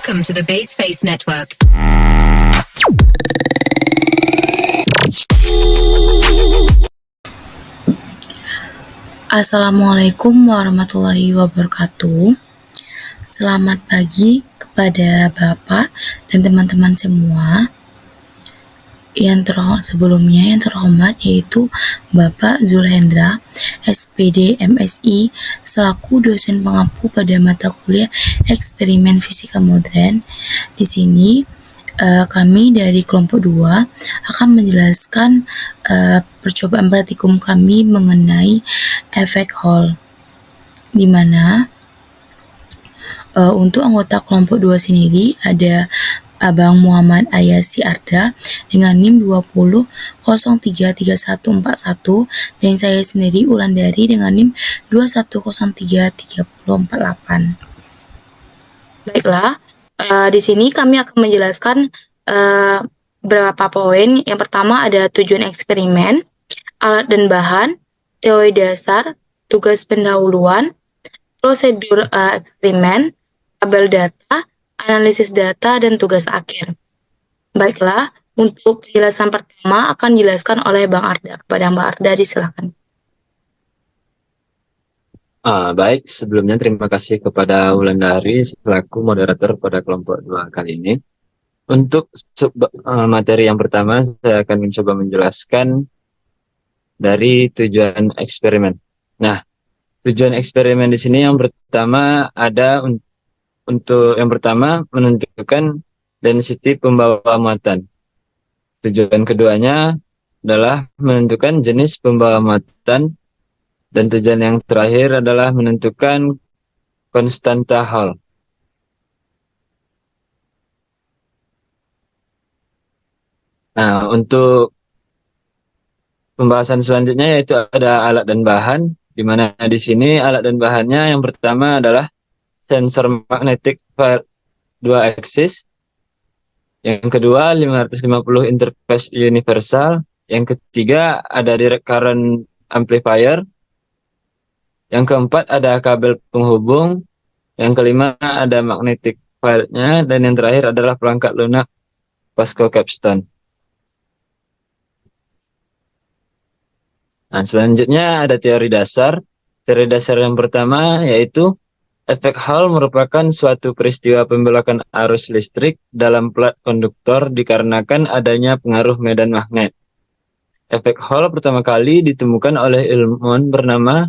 Welcome to the Baseface Network. Assalamualaikum warahmatullahi wabarakatuh. Selamat pagi kepada Bapak dan teman-teman semua. Sebelumnya yang terhormat yaitu Bapak Zulhendra, SPD MSI, selaku dosen pengampu pada mata kuliah Eksperimen Fisika Modern. Di sini kami dari kelompok 2 akan menjelaskan percobaan praktikum kami mengenai efek Hall, di mana untuk anggota kelompok 2 sendiri ada Abang Muhammad Ayasi Arda dengan NIM 20033141 dan saya sendiri Wulandari dengan NIM 21033048. Baiklah, di sini kami akan menjelaskan beberapa poin. Yang pertama ada tujuan eksperimen, alat dan bahan, teori dasar, tugas pendahuluan, prosedur eksperimen, tabel data, analisis data, dan tugas akhir. Baiklah, untuk penjelasan pertama akan dijelaskan oleh Bang Arda. Kepada Bang Arda, disilakan. Baik, sebelumnya terima kasih kepada Wulandari selaku moderator pada kelompok 2 kali ini. Untuk materi yang pertama, saya akan mencoba menjelaskan dari tujuan eksperimen. Nah, tujuan eksperimen di sini yang pertama ada untuk yang pertama menentukan density pembawa muatan. Tujuan keduanya adalah menentukan jenis pembawa muatan, dan tujuan yang terakhir adalah menentukan konstanta Hall. Nah, untuk pembahasan selanjutnya yaitu ada alat dan bahan, di mana di sini alat dan bahannya yang pertama adalah sensor magnetic field 2 axis, yang kedua 550 interface universal, yang ketiga ada direct current amplifier, yang keempat ada kabel penghubung, yang kelima ada magnetic field-nya, dan yang terakhir adalah perangkat lunak Pasco capstone. Nah, selanjutnya ada teori dasar. Teori dasar yang pertama yaitu efek Hall merupakan suatu peristiwa pembelokan arus listrik dalam plat konduktor dikarenakan adanya pengaruh medan magnet. Efek Hall pertama kali ditemukan oleh ilmuwan bernama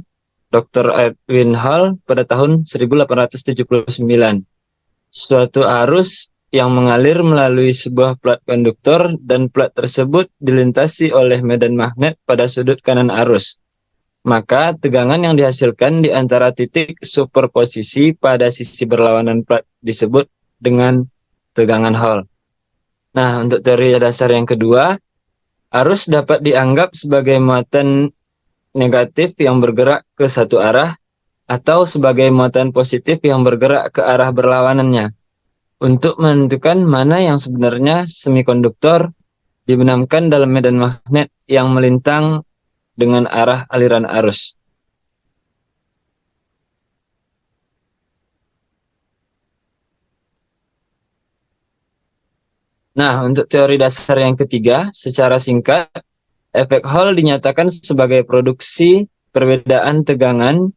Dr. Edwin Hall pada tahun 1879. Suatu arus yang mengalir melalui sebuah plat konduktor dan plat tersebut dilintasi oleh medan magnet pada sudut kanan arus. Maka tegangan yang dihasilkan di antara titik superposisi pada sisi berlawanan plat disebut dengan tegangan Hall. Nah, untuk teori dasar yang kedua, arus dapat dianggap sebagai muatan negatif yang bergerak ke satu arah atau sebagai muatan positif yang bergerak ke arah berlawanannya. Untuk menentukan mana yang sebenarnya semikonduktor dibenamkan dalam medan magnet yang melintang dengan arah aliran arus. Nah, untuk teori dasar yang ketiga, secara singkat, efek Hall dinyatakan sebagai produksi perbedaan tegangan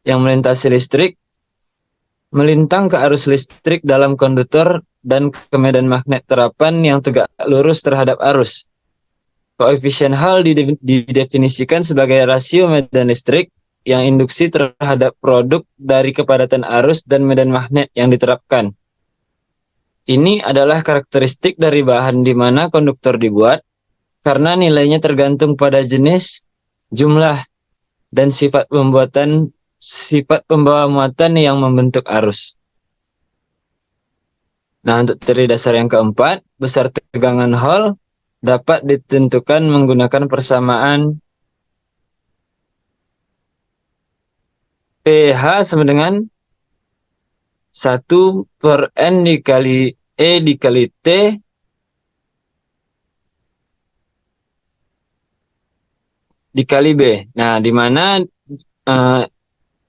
yang melintasi listrik, melintang ke arus listrik dalam konduktor dan ke medan magnet terapan yang tegak lurus terhadap arus. Koefisien Hall didefinisikan sebagai rasio medan listrik yang induksi terhadap produk dari kepadatan arus dan medan magnet yang diterapkan. Ini adalah karakteristik dari bahan di mana konduktor dibuat, karena nilainya tergantung pada jenis, jumlah, dan sifat pembawa muatan yang membentuk arus. Nah, untuk teori dasar yang keempat, besar tegangan Hall dapat ditentukan menggunakan persamaan pH sama dengan 1/N dikali E dikali T dikali B. Nah, di mana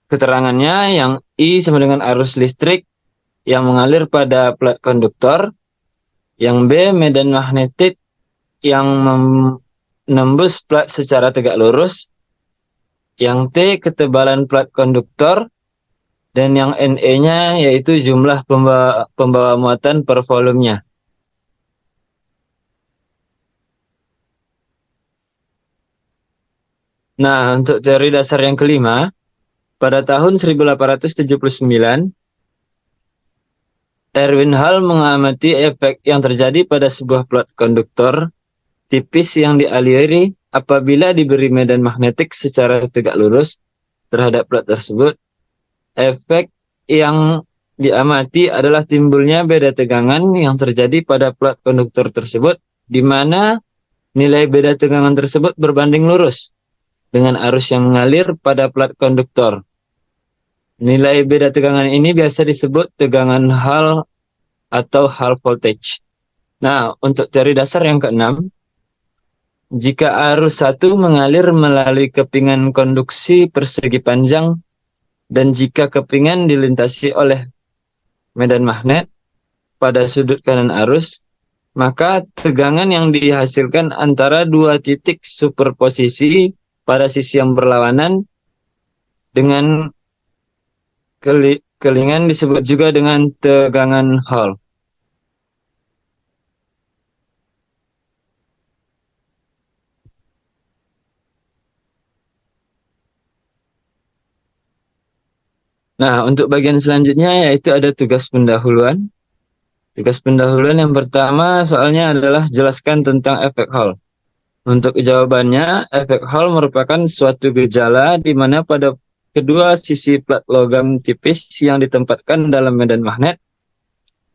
keterangannya yang I sama dengan arus listrik, yang mengalir pada plat konduktor, yang B medan magnetik yang menembus plat secara tegak lurus, yang T ketebalan plat konduktor, dan yang NE-nya yaitu jumlah pembawa muatan per volumenya. Nah, untuk teori dasar yang kelima, pada tahun 1879, Erwin Hall mengamati efek yang terjadi pada sebuah plat konduktor tipis yang dialiri apabila diberi medan magnetik secara tegak lurus terhadap plat tersebut. Efek yang diamati adalah timbulnya beda tegangan yang terjadi pada plat konduktor tersebut, di mana nilai beda tegangan tersebut berbanding lurus dengan arus yang mengalir pada plat konduktor. Nilai beda tegangan ini biasa disebut tegangan Hall atau Hall voltage. Nah, untuk teori dasar yang keenam, jika arus satu mengalir melalui kepingan konduksi persegi panjang dan jika kepingan dilintasi oleh medan magnet pada sudut kanan arus, maka tegangan yang dihasilkan antara dua titik superposisi pada sisi yang berlawanan dengan kelingan disebut juga dengan tegangan Hall. Nah, untuk bagian selanjutnya yaitu ada tugas pendahuluan. Tugas pendahuluan yang pertama soalnya adalah jelaskan tentang efek Hall. Untuk jawabannya, efek Hall merupakan suatu gejala di mana pada kedua sisi plat logam tipis yang ditempatkan dalam medan magnet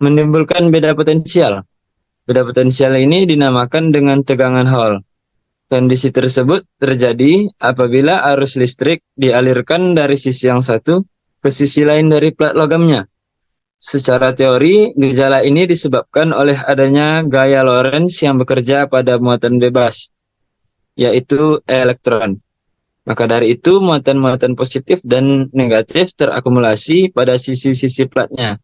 menimbulkan beda potensial. Beda potensial ini dinamakan dengan tegangan Hall. Kondisi tersebut terjadi apabila arus listrik dialirkan dari sisi yang satu ke sisi lain dari plat logamnya. Secara teori, gejala ini disebabkan oleh adanya gaya Lorentz yang bekerja pada muatan bebas, yaitu elektron. Maka dari itu, muatan-muatan positif dan negatif terakumulasi pada sisi-sisi platnya,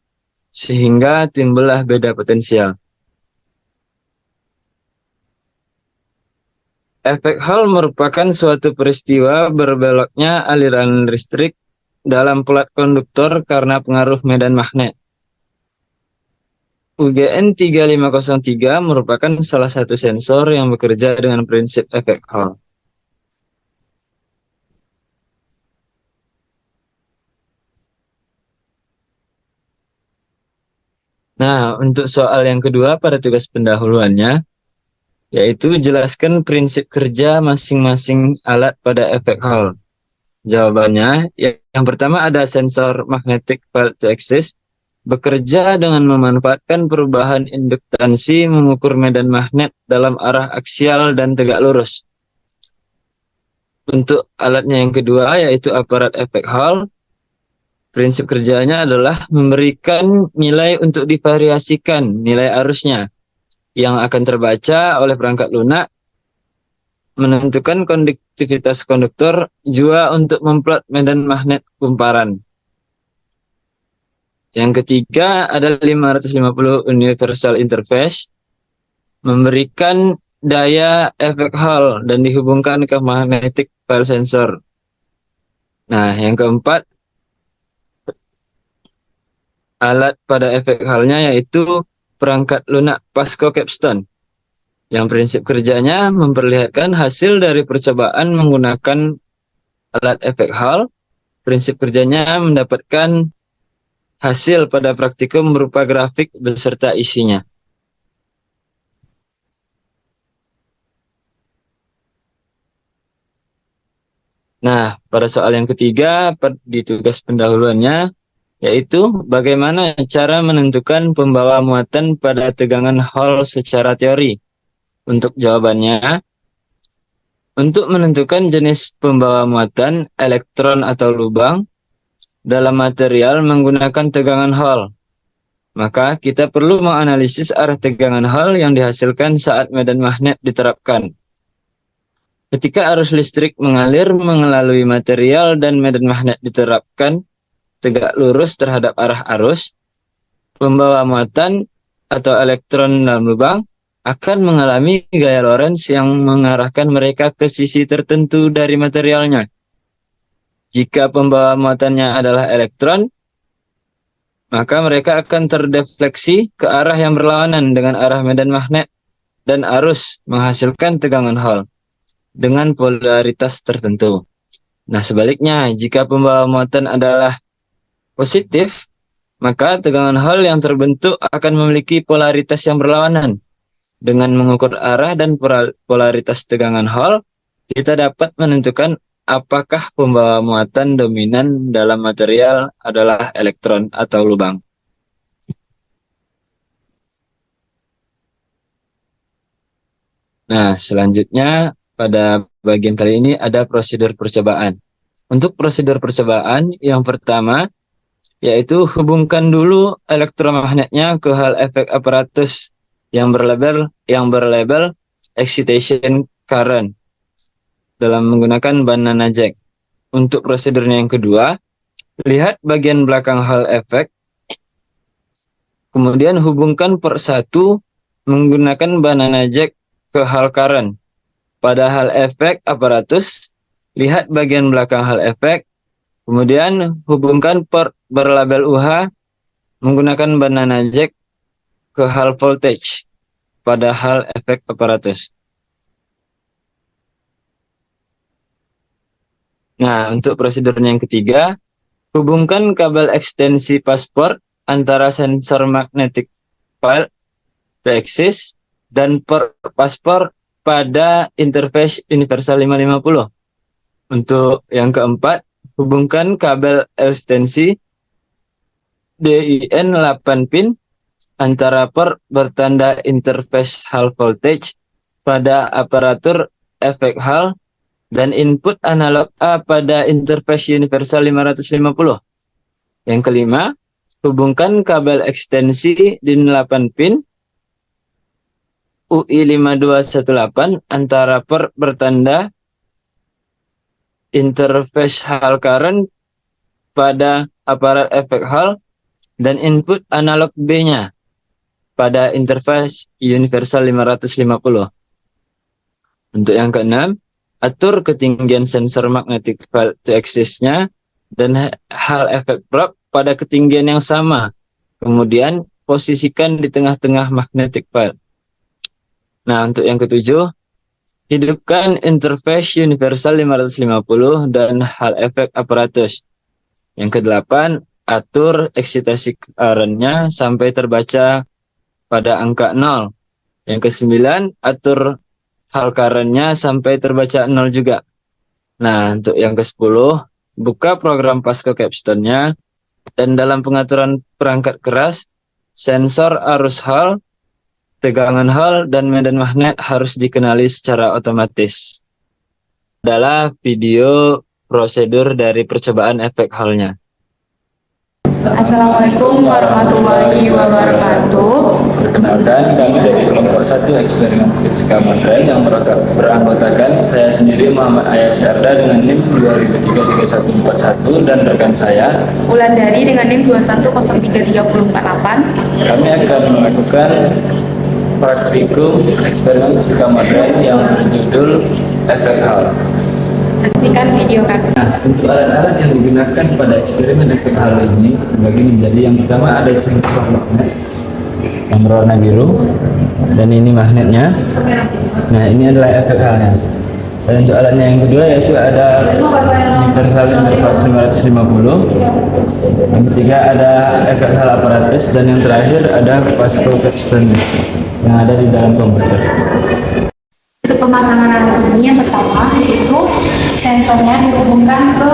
sehingga timbullah beda potensial. Efek Hall merupakan suatu peristiwa berbeloknya aliran listrik dalam plat konduktor karena pengaruh medan magnet. UGN 3503 merupakan salah satu sensor yang bekerja dengan prinsip efek Hall. Nah, untuk soal yang kedua pada tugas pendahuluannya, yaitu jelaskan prinsip kerja masing-masing alat pada efek Hall. Jawabannya, yang pertama ada sensor magnetic field to axis, bekerja dengan memanfaatkan perubahan induktansi mengukur medan magnet dalam arah aksial dan tegak lurus. Untuk alatnya yang kedua, yaitu aparat efek Hall, prinsip kerjanya adalah memberikan nilai untuk divariasikan nilai arusnya yang akan terbaca oleh perangkat lunak, menentukan konduktivitas konduktor, juga untuk memplot medan magnet kumparan. Yang ketiga adalah 550 universal interface, memberikan daya efek Hall dan dihubungkan ke magnetic field sensor. Nah, yang keempat, alat pada efek Hall-nya yaitu perangkat lunak Pasco Capstone, yang prinsip kerjanya memperlihatkan hasil dari percobaan menggunakan alat efek Hall. Prinsip kerjanya mendapatkan hasil pada praktikum berupa grafik beserta isinya. Nah, pada soal yang ketiga di tugas pendahuluannya, yaitu bagaimana cara menentukan pembawa muatan pada tegangan Hall secara teori. Untuk jawabannya, untuk menentukan jenis pembawa muatan, elektron atau lubang, dalam material menggunakan tegangan Hall, maka kita perlu menganalisis arah tegangan Hall yang dihasilkan saat medan magnet diterapkan. Ketika arus listrik mengalir melalui material dan medan magnet diterapkan tegak lurus terhadap arah arus, pembawa muatan atau elektron dalam lubang akan mengalami gaya Lorentz yang mengarahkan mereka ke sisi tertentu dari materialnya. Jika pembawa muatannya adalah elektron, maka mereka akan terdefleksi ke arah yang berlawanan dengan arah medan magnet dan arus, menghasilkan tegangan Hall dengan polaritas tertentu. Nah, sebaliknya, jika pembawa muatan adalah positif, maka tegangan Hall yang terbentuk akan memiliki polaritas yang berlawanan. Dengan mengukur arah dan polaritas tegangan Hall, kita dapat menentukan apakah pembawa muatan dominan dalam material adalah elektron atau lubang. Nah, selanjutnya pada bagian kali ini ada prosedur percobaan. Untuk prosedur percobaan yang pertama, yaitu hubungkan dulu elektromagnetnya ke hal efek aparatus yang berlabel excitation current dalam menggunakan banana jack. Untuk prosedurnya yang kedua, lihat bagian belakang hal efek, kemudian hubungkan per satu menggunakan banana jack ke hal current. Pada hal efek aparatus, lihat bagian belakang hal efek, kemudian hubungkan per berlabel UH menggunakan banana jack ke hal voltage pada hal efek aparatus. Nah, untuk prosedurnya yang ketiga, hubungkan kabel ekstensi pasport antara sensor magnetic field T-axis dan per pasport pada interface universal 550. Untuk yang keempat, hubungkan kabel ekstensi DIN 8 pin antara per bertanda interface hal voltage pada aparatur efek hal dan input analog A pada interface universal 550. Yang kelima, hubungkan kabel ekstensi DIN 8 pin UI 5218 antara per bertanda interface hal current pada aparat efek hal dan input analog B-nya pada interface universal 550. Untuk yang keenam, atur ketinggian sensor magnetic field T-axis-nya dan hal efek probe pada ketinggian yang sama. Kemudian posisikan di tengah-tengah magnetic field. Nah, untuk yang ketujuh, hidupkan interface universal 550 dan hal efek aparatus. Yang kedelapan, atur eksitasi current-nya sampai terbaca pada angka 0. Yang kesembilan, atur hal current-nya sampai terbaca 0 juga. Nah, untuk yang ke-10, buka program Pasco Capstone-nya dan dalam pengaturan perangkat keras, sensor arus hal, tegangan hal, dan medan magnet harus dikenali secara otomatis. Adalah video prosedur dari percobaan efek halnya. Assalamualaikum warahmatullahi wabarakatuh. Perkenalkan, kami dari kelompok 1 eksperimen fisika modern yang beranggotakan saya sendiri Muhammad Ayas Syarda dengan NIM 20333141 dan rekan saya Wulandari dengan NIM 2103348. kami akan melakukan praktikum eksperimen fisika modern yang berjudul efek hal. Saksikan video kami. Nah, untuk alat-alat yang digunakan pada eksperimen efek hal ini terbagi menjadi yang pertama ada sensor magnet yang berwarna biru dan ini magnetnya. Nah, ini adalah efek halnya. Dan untuk alatnya yang kedua yaitu ada universal interface 550. Yang ketiga ada efek hal aparatus dan yang terakhir ada Pasco Capstone yang ada di dalam komputer. Untuk pemasangan alat ini yang pertama yaitu sensornya dihubungkan ke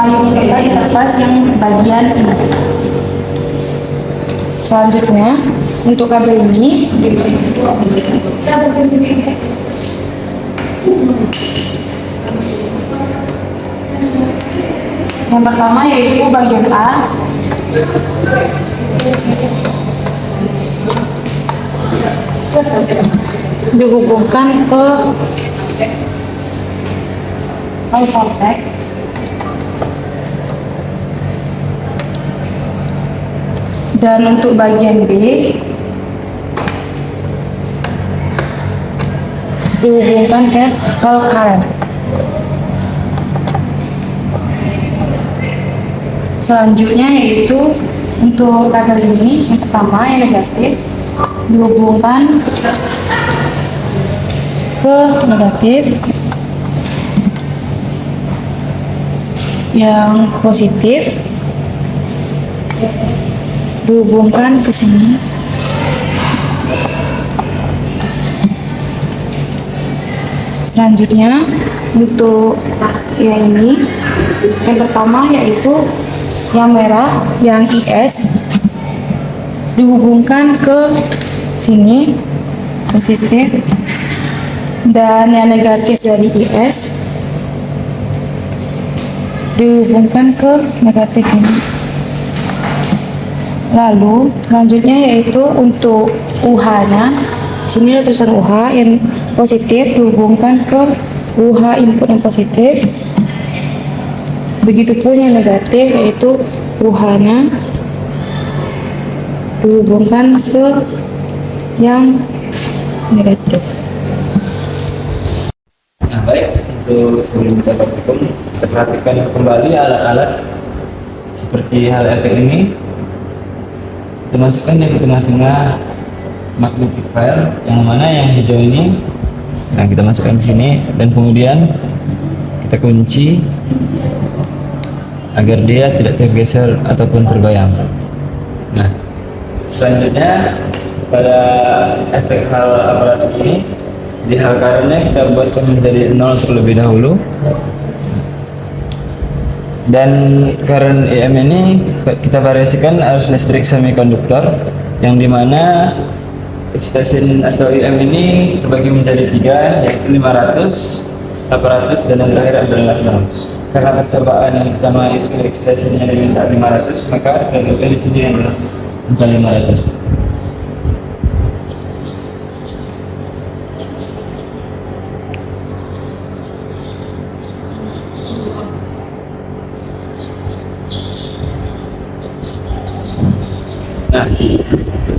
universal interface yang bagian ini. Selanjutnya untuk kabel ini yang pertama yaitu bagian A dihubungkan ke hal voltage Dan untuk bagian B dihubungkan ke hal current. Selanjutnya yaitu untuk tabel ini, yang pertama yang negatif dihubungkan ke negatif, yang positif dihubungkan ke sini. Selanjutnya untuk yang ini, yang pertama yaitu yang merah, yang IS dihubungkan ke sini positif, dan yang negatif dari IS dihubungkan ke negatif ini. Lalu selanjutnya yaitu untuk UH-nya, sini ada tulisan UH yang positif dihubungkan ke UH input yang positif. Begitupun yang negatif yaitu UH-nya dihubungkan ke yang negatif. Nah, baik, untuk sebelum kita praktikum, kita perhatikan kembali alat-alat seperti hal efek ini. Kita masukkan yang ke tengah-tengah magnetic file, yang mana yang hijau ini. Nah, kita masukkan di sini dan kemudian kita kunci agar dia tidak tergeser ataupun tergoyang. Nah, selanjutnya pada efek hal aparatus ini, di hal currentnya kita buatkan menjadi 0 terlebih dahulu, dan current EM ini kita variasikan arus listrik semikonduktor, yang dimana extension atau EM ini terbagi menjadi 3, yaitu 500, 800, dan yang terakhir adalah 6. Karena percobaan yang pertama itu extensionnya diminta 500, maka kita di sini adalah 500.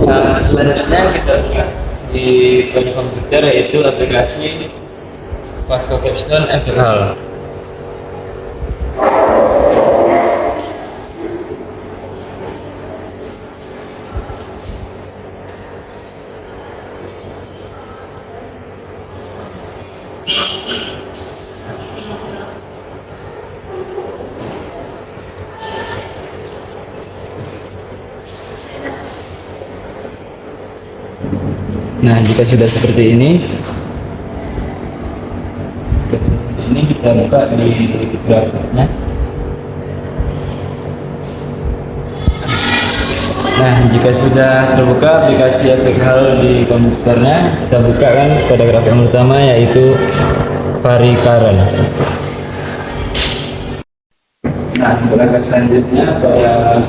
Nah, selanjutnya kita lihat di banyak komputer, yaitu aplikasi Pascal Capstone efek hal. Nah, jika sudah seperti ini, kita buka di grafiknya. Nah, jika sudah terbuka aplikasi efek hal di komputernya, kita buka kan pada grafik yang pertama, yaitu vari current. Nah, untuk langkah selanjutnya pada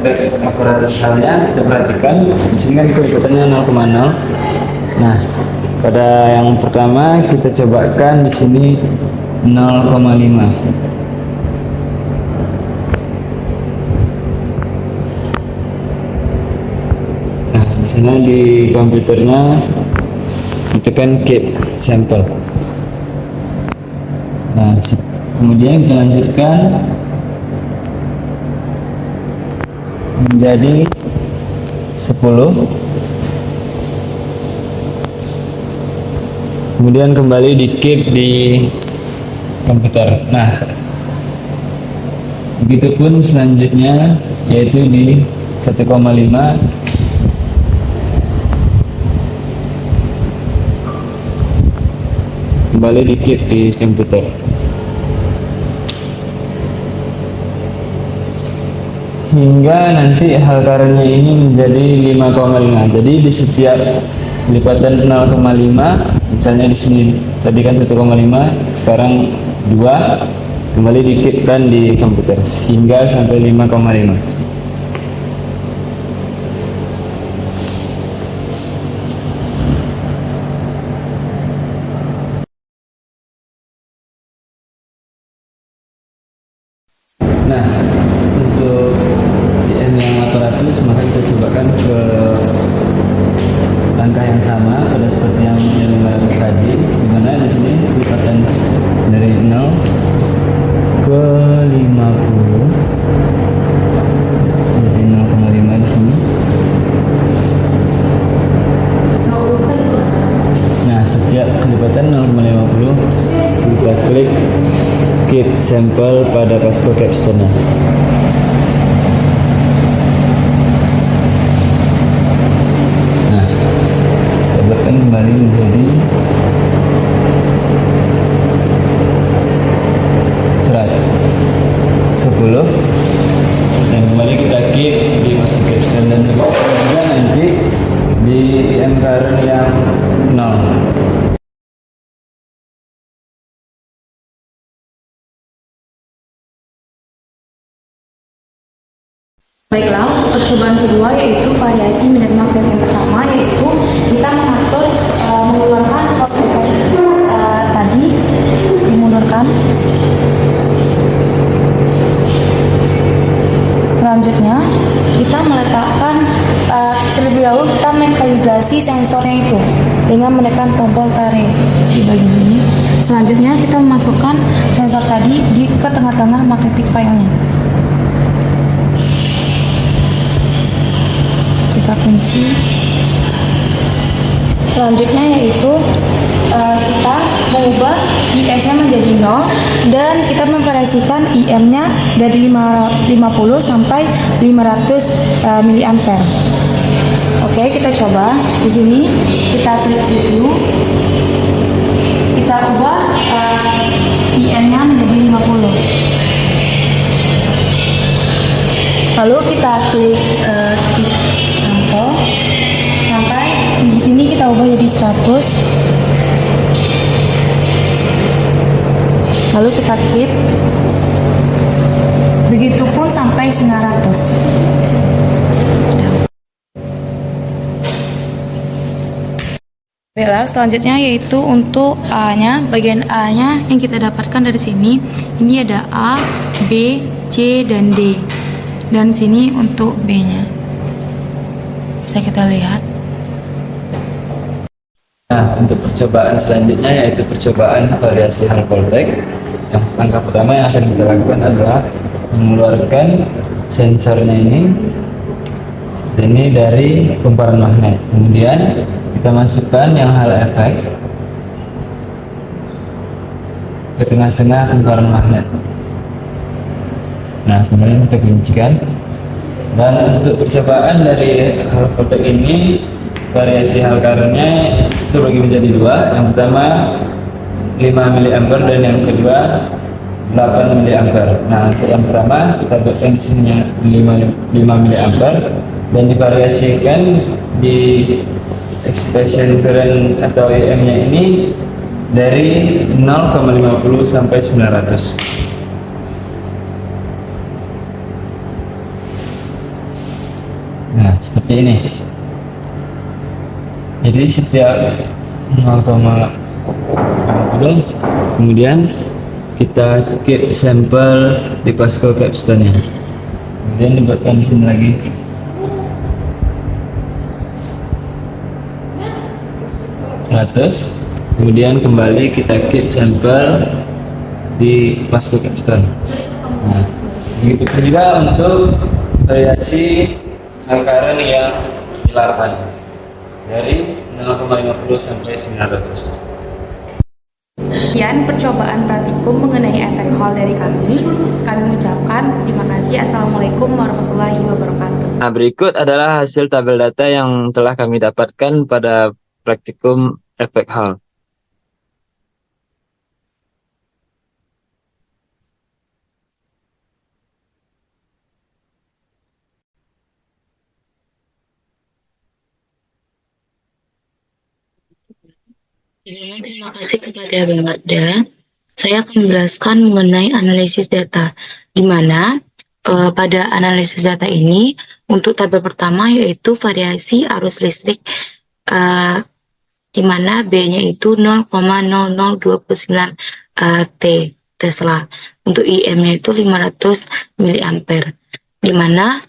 efek aparatus halnya, kita perhatikan di sini kan keikutannya 0,0. Nah, pada yang pertama kita cobakan di sini 0,5. Nah, di sana di komputernya tekan keep sample. Nah, kemudian kita lanjutkan menjadi 10, kemudian kembali di keep di komputer. Nah, begitupun selanjutnya, yaitu di 1,5, kembali di keep di komputer. Hingga nanti hal currentnya ini menjadi 5,5. Jadi di setiap lipatan 0,5, misalnya di sini tadi kan 1,5, sekarang 2, kembali dikeepkan di komputer hingga sampai 5,5. Nah, untuk yang angka yang sama pada seperti yang 500 tadi, dimana di sini lipatan dari 0 ke 50 jadi 0,5 di sini. Nah, setiap kelipatan 0,50 kita klik keep sampel pada Pasco capstone-nya. Nah, kita buatkan kembali menjadi 10 dan kembali kita keep di Pasco capstone dan juga nanti di IM current yang 0. Baiklah, untuk percobaan kedua yaitu variasi minat magnet yang pertama, yaitu kita mengatur mengeluarkan tadi dimundurkan. Selanjutnya kita meletakkan terlebih dahulu kita mengkalibrasi sensornya itu dengan menekan tombol tarik di bagian sini. Selanjutnya kita memasukkan sensor tadi ke tengah-tengah magnetic file-nya. Kita kunci. Selanjutnya yaitu kita mengubah IS-nya menjadi 0 dan kita memvariasikan IM-nya dari 50 sampai 500 mA. Oke, kita coba. Di sini kita klik preview. Kita ubah IM-nya menjadi 50. Lalu kita klik sampel sampai di sini kita ubah jadi 100. Lalu kita keep. Begitupun sampai 900. Baiklah, selanjutnya yaitu untuk A-nya, bagian A-nya yang kita dapatkan dari sini. Ini ada A, B, C, dan D. Dan sini untuk B-nya. Bisa kita lihat. Nah, untuk percobaan selanjutnya yaitu percobaan variasi hal voltage. Yang langkah pertama yang akan kita lakukan adalah mengeluarkan sensornya ini seperti ini dari kumparan magnet. Kemudian kita masukkan yang hal efek ke tengah-tengah kumparan magnet. Nah, kemudian kita kuncikan. Dan untuk percobaan dari hal voltage ini, variasi hal current-nya itu bagi menjadi dua. Yang pertama 5 mA dan yang kedua 8 mA. Nah, untuk yang pertama kita buatkan di sini 5 mA dan divariasikan di excitation current atau IM-nya ini dari 0,50 sampai 900. Nah, seperti ini. Jadi setiap 0,50 kemudian kita keep sampel di Pasco capstone-nya. Kemudian dibuatkan di sini lagi. Kemudian kembali kita keep sampel di Pasco capstone. Nah, begitu juga untuk variasi hal current yang 8 dari 0,50 sampai 900. Sekian percobaan praktikum mengenai efek Hall dari kami. Kami mengucapkan terima kasih. Assalamualaikum warahmatullahi wabarakatuh. Nah, berikut adalah hasil tabel data yang telah kami dapatkan pada praktikum efek Hall. Terima kasih kepada Bang Marda. Saya akan menjelaskan mengenai analisis data, di mana pada analisis data ini untuk tabel pertama yaitu variasi arus listrik, di mana B-nya itu 0,0029 Tesla. Untuk IM-nya itu 500 mA. Di mana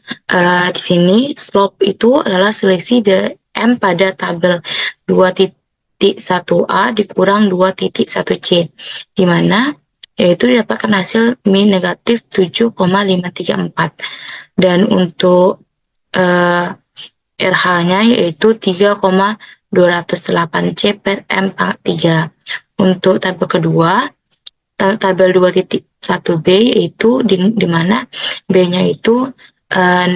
di sini slope itu adalah selisih M pada tabel 2.1a dikurang 2.1c, di mana yaitu didapatkan hasil min negatif 7,534. Dan untuk RH-nya yaitu 3,208C per M pangkat 3. Untuk tabel kedua, tabel 2.1b yaitu di mana B-nya itu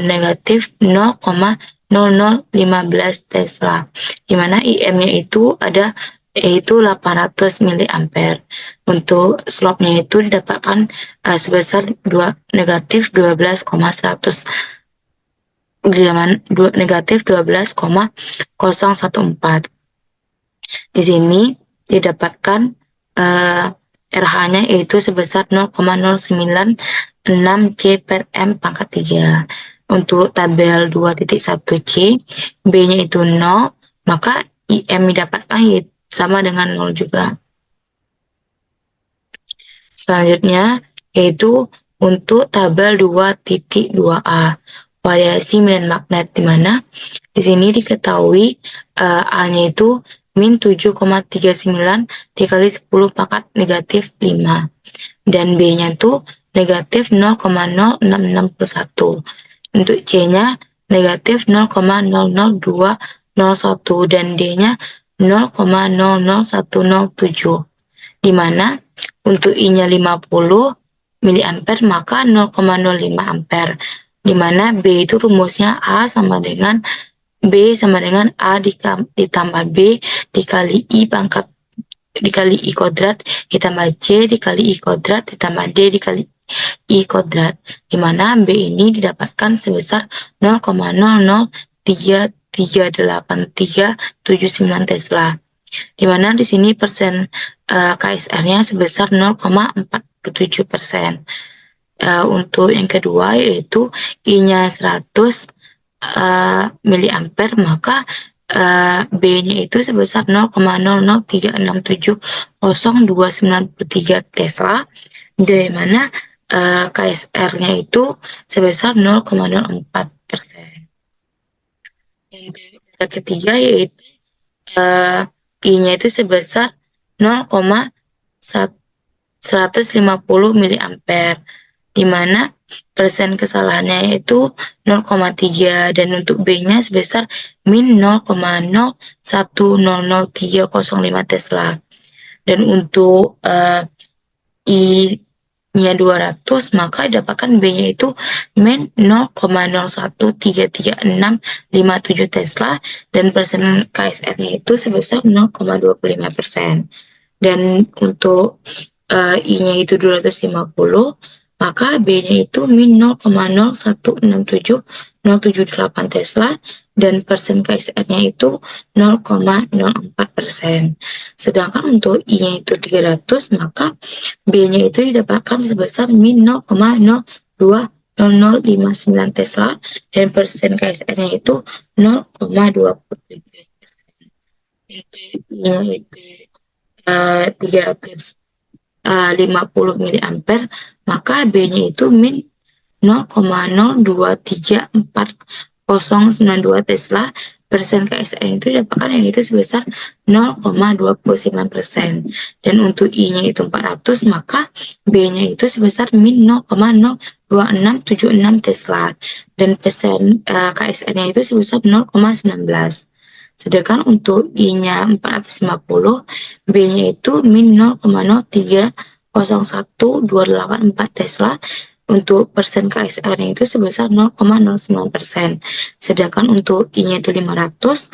negatif 0,0015 Tesla, di mana IM-nya itu ada yaitu 800 mA. Untuk slope-nya itu didapatkan sebesar negatif 12,100 negatif 12,014. Di sini didapatkan RH-nya yaitu sebesar 0,096C per M pangkat 3. Untuk tabel 2.1C, B-nya itu 0, maka IM didapatkan sama dengan 0 juga. Selanjutnya yaitu untuk tabel 2.2a, variasi medan magnet, di mana di sini diketahui A-nya itu min 7,39 dikali 10 pangkat negatif 5, dan B-nya itu negatif 0,0661. Untuk C-nya negatif 0,00201 dan D-nya 0,00107, di mana untuk I-nya 50 mA maka 0,05 ampere, di mana B itu rumusnya A sama dengan B sama dengan A ditambah B dikali I kuadrat ditambah C dikali I kuadrat ditambah D dikali I kuadrat, di mana B ini didapatkan sebesar 0,0338379 Tesla, di mana di sini persen KSR-nya sebesar 0,47%. Untuk yang kedua yaitu I-nya 100 mA, maka B-nya itu sebesar 0,003670293 Tesla, di mana KSR-nya itu sebesar 0,04%. Yang ketiga yaitu I-nya itu sebesar 0,150 mA, di mana persen kesalahannya yaitu 0,3, dan untuk B-nya sebesar min 0,0100305 Tesla. Dan untuk I-nya 200, maka dapatkan B-nya itu min 0,0133657 Tesla, dan persen KSR-nya itu sebesar 0,25%. Dan untuk I-nya itu 250, maka B-nya itu min 0,0167078 Tesla, dan persen KSR-nya itu 0,04%. Sedangkan untuk I-nya itu 300, maka B-nya itu didapatkan sebesar min 0,020059 Tesla, dan persen KSR-nya itu 0,27%. I-nya itu 350 mA, maka B-nya itu min 0,02340092 Tesla, persen KSR itu didapatkan yaitu sebesar 0,29%. Dan untuk I-nya itu 400, maka B-nya itu sebesar min 0,02676 Tesla, dan persen KSR-nya itu sebesar 0,19. Sedangkan untuk I-nya 450, B-nya itu min 0,0301284 Tesla, untuk persen KSR-nya itu sebesar 0,09%. Sedangkan untuk I-nya itu 500,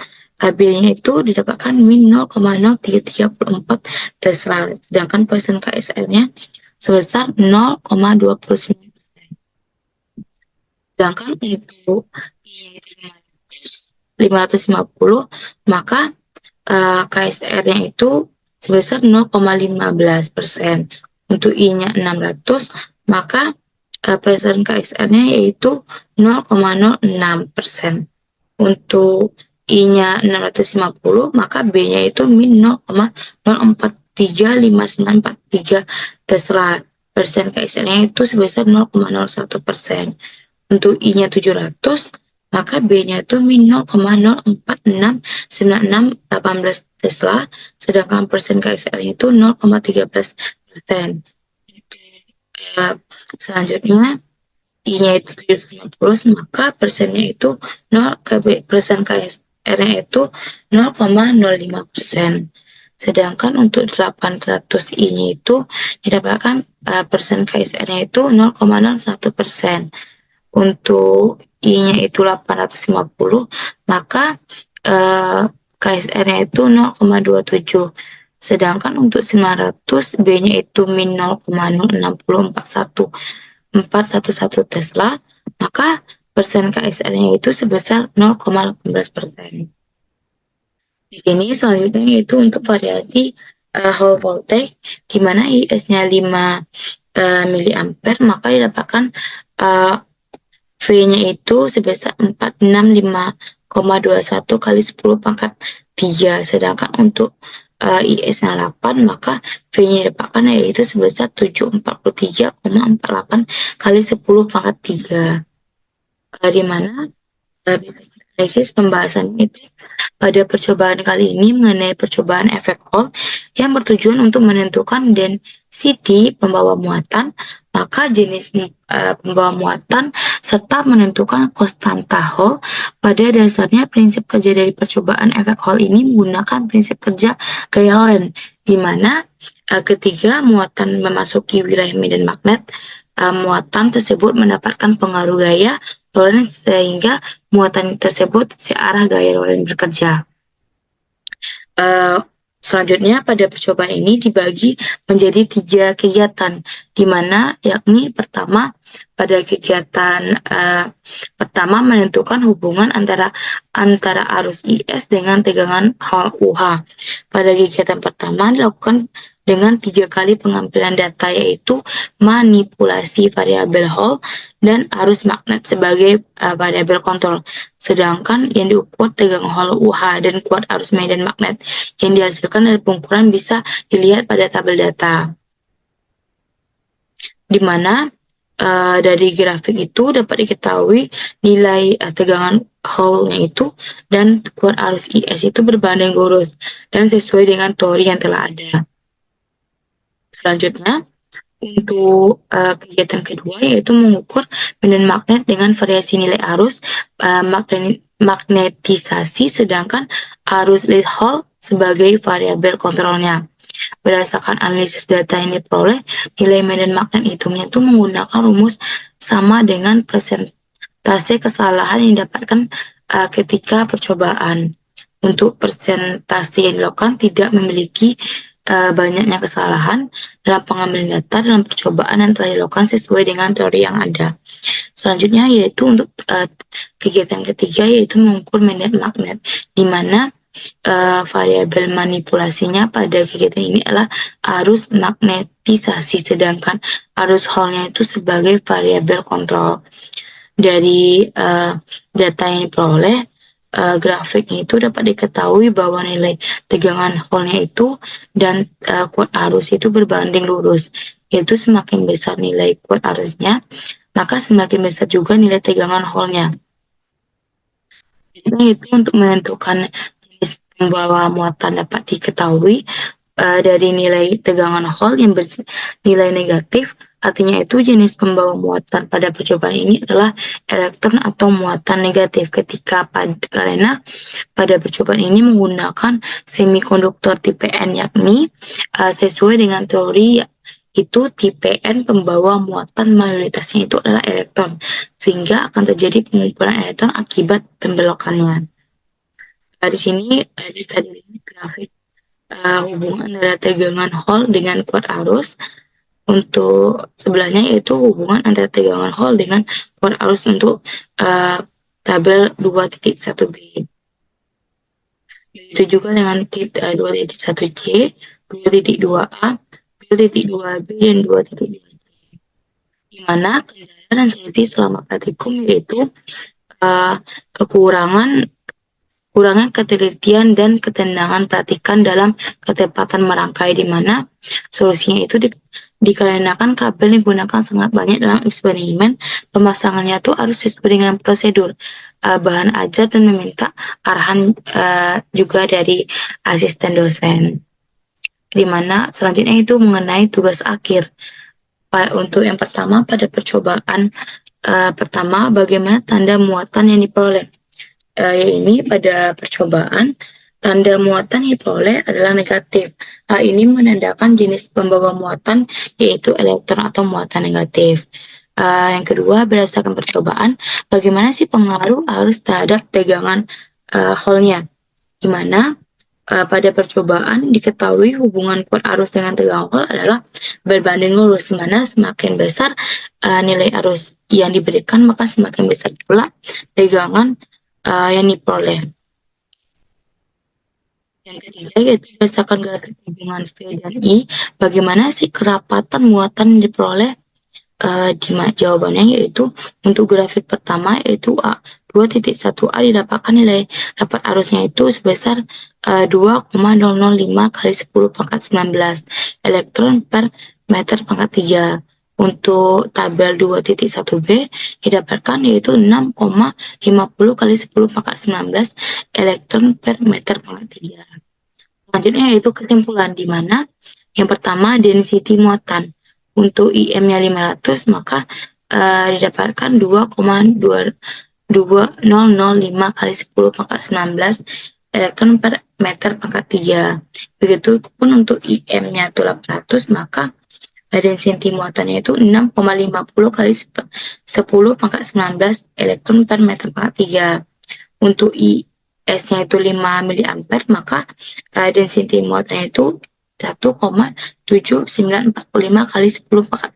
B-nya itu didapatkan min 0,0334 Tesla, sedangkan persen KSR-nya sebesar 0,29%. Sedangkan untuk I-nya itu 550, maka KSR-nya itu sebesar 0,15%. Untuk I-nya 600, maka persen KSR-nya yaitu 0,06%. Untuk I-nya 650, maka B-nya itu min 0,043593 Tesla, persen KSR-nya itu sebesar 0,01%. Untuk I-nya 700, maka B-nya itu min 0,046918 Tesla, sedangkan persen KSR-nya itu 0,13%. Selanjutnya I-nya itu 750, maka persennya itu 0, persen KSR-nya itu 0,05%. Sedangkan untuk 800 I-nya itu didapatkan persen KSR-nya itu 0,01%. Untuk I-nya itu 850, maka KSR-nya itu 0,27. Sedangkan untuk 900, B-nya itu min 0,06041 Tesla, maka persen KSR-nya itu sebesar 0,18%. Ini selanjutnya itu untuk variasi Hall voltage, di mana IS-nya 5 miliampere, maka didapatkan V-nya itu sebesar 465,21 kali 10 pangkat 3. Sedangkan untuk IS-nya 8, maka V-nya didapatkan yaitu sebesar 743,48 kali 10 pangkat 3. Di mana analisis pembahasan itu pada percobaan kali ini mengenai percobaan efek Hall yang bertujuan untuk menentukan density pembawa muatan, maka jenis pembawa muatan, serta menentukan konstanta Hall. Pada dasarnya prinsip kerja dari percobaan efek Hall ini menggunakan prinsip kerja gaya Lorentz, di mana ketika muatan memasuki wilayah medan magnet, muatan tersebut mendapatkan pengaruh gaya Lorentz sehingga muatan tersebut searah gaya Lorentz bekerja. Selanjutnya pada percobaan ini dibagi menjadi 3 kegiatan, di mana yakni pertama pada kegiatan pertama menentukan hubungan antara arus IS dengan tegangan Hall UH. Pada kegiatan pertama dilakukan dengan 3 kali pengambilan data, yaitu manipulasi variabel Hall dan arus magnet sebagai variabel kontrol. Sedangkan yang diukur tegangan Hall UH dan kuat arus medan magnet yang dihasilkan dari pengukuran bisa dilihat pada tabel data, di mana dari grafik itu dapat diketahui nilai tegangan Hall-nya itu dan kuat arus IS itu berbanding lurus dan sesuai dengan teori yang telah ada. Selanjutnya, untuk kegiatan kedua yaitu mengukur medan magnet dengan variasi nilai arus magnetisasi, sedangkan arus lead Hall sebagai variabel kontrolnya. Berdasarkan analisis data yang diperoleh, nilai medan magnet hitungnya itu menggunakan rumus sama dengan persentase kesalahan yang didapatkan ketika percobaan. Untuk persentase yang dilakukan tidak memiliki banyaknya kesalahan dalam pengambilan data dalam percobaan yang telah dilakukan sesuai dengan teori yang ada. Selanjutnya yaitu untuk kegiatan ketiga yaitu mengukur medan magnet, di mana variabel manipulasinya pada kegiatan ini adalah arus magnetisasi, sedangkan arus Hall-nya itu sebagai variabel kontrol. Dari data yang diperoleh, grafiknya itu dapat diketahui bahwa nilai tegangan Hall-nya itu dan kuat arus itu berbanding lurus, yaitu semakin besar nilai kuat arusnya, maka semakin besar juga nilai tegangan Hall-nya. Jadi itu untuk menentukan jenis pembawa muatan dapat diketahui dari nilai tegangan Hall yang bernilai negatif, artinya itu jenis pembawa muatan pada percobaan ini adalah elektron atau muatan negatif, karena pada percobaan ini menggunakan semikonduktor tipe N, yakni sesuai dengan teori itu tipe N pembawa muatan mayoritasnya itu adalah elektron, sehingga akan terjadi pengumpulan elektron akibat pembelokannya. Di sini bisa dilihat grafik hubungan antara tegangan Hall dengan kuat arus. Untuk sebelahnya yaitu hubungan antara tegangan Hall dengan kuat arus untuk tabel 2.1b. Begitu juga dengan 2.1c, 2.2a, 2.2b, dan 2.2c. Di mana kendala dan solusi selama praktikum yaitu kekurangan ketelitian dan ketenangan praktikan dalam ketepatan merangkai, di mana solusinya itu dikarenakan kabel digunakan sangat banyak dalam eksperimen, pemasangannya itu harus sesuai dengan prosedur, bahan ajar dan meminta arahan juga dari asisten dosen. Di mana selanjutnya itu mengenai tugas akhir. Untuk yang pertama pada percobaan pertama, bagaimana tanda muatan yang diperoleh. Ini pada percobaan tanda muatan yang diperoleh adalah negatif. Hal ini menandakan jenis pembawa muatan yaitu elektron atau muatan negatif. Yang kedua, berdasarkan percobaan, bagaimana sih pengaruh arus terhadap tegangan Hall-nya, di mana pada percobaan diketahui hubungan kuat arus dengan tegangan Hall adalah berbanding lurus, di mana semakin besar nilai arus yang diberikan, maka semakin besar pula tegangan yang diperoleh. Yang ketiga yaitu berdasarkan grafik hubungan V dan I, bagaimana sih kerapatan muatan yang diperoleh? Jawabannya yaitu untuk grafik pertama yaitu A 2.1A didapatkan nilai dapat arusnya itu sebesar 2,005 kali 10 pangkat 19 elektron per meter pangkat 3. Untuk tabel 2.1B didapatkan yaitu 6,50 kali 10 pangkat 19 elektron per meter pangkat 3. Selanjutnya yaitu kesimpulan, di mana yang pertama density muatan. Untuk IM-nya 500, maka didapatkan 2,2005 kali 10 pangkat 19 elektron per meter pangkat 3. Begitupun untuk IM-nya itu 800, maka density muatannya itu 6,50 kali 10 pangkat 19 elektron per meter pangkat 3. Untuk IS-nya itu 5 mA, maka density muatannya itu 1,7945 kali 10 pangkat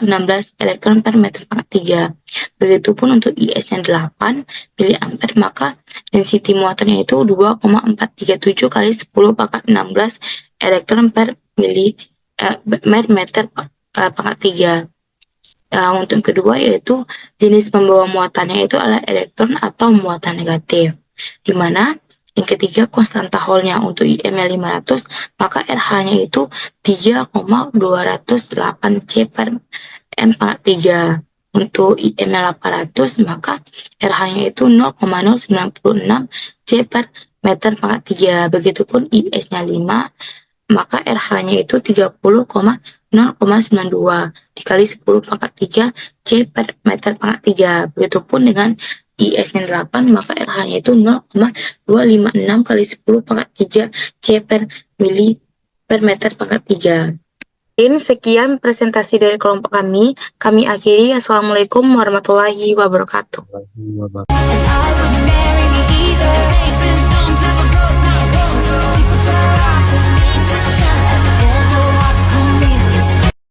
16 elektron per meter pangkat 3. Begitupun untuk IS yang 8 mA, maka density muatannya itu 2,437 kali 10 pangkat 16 elektron per meter pangkat 3. Untuk yang kedua yaitu jenis pembawa muatannya itu adalah elektron atau muatan negatif, di mana yang ketiga konstanta Hall-nya untuk IM 500, maka RH-nya itu 3,208 C per M pangkat 3. Untuk IM 800, maka RH-nya itu 0,096 C per meter pangkat 3. Begitupun IS-nya 5, maka RH-nya itu 30,092 dikali 10 pangkat 3 C per meter pangkat 3. Begitupun dengan IS-nya 8, maka RH-nya itu 0,256 kali 10 pangkat 3 C per meter pangkat 3. Sekian presentasi dari kelompok kami. Kami akhiri. Assalamualaikum warahmatullahi wabarakatuh.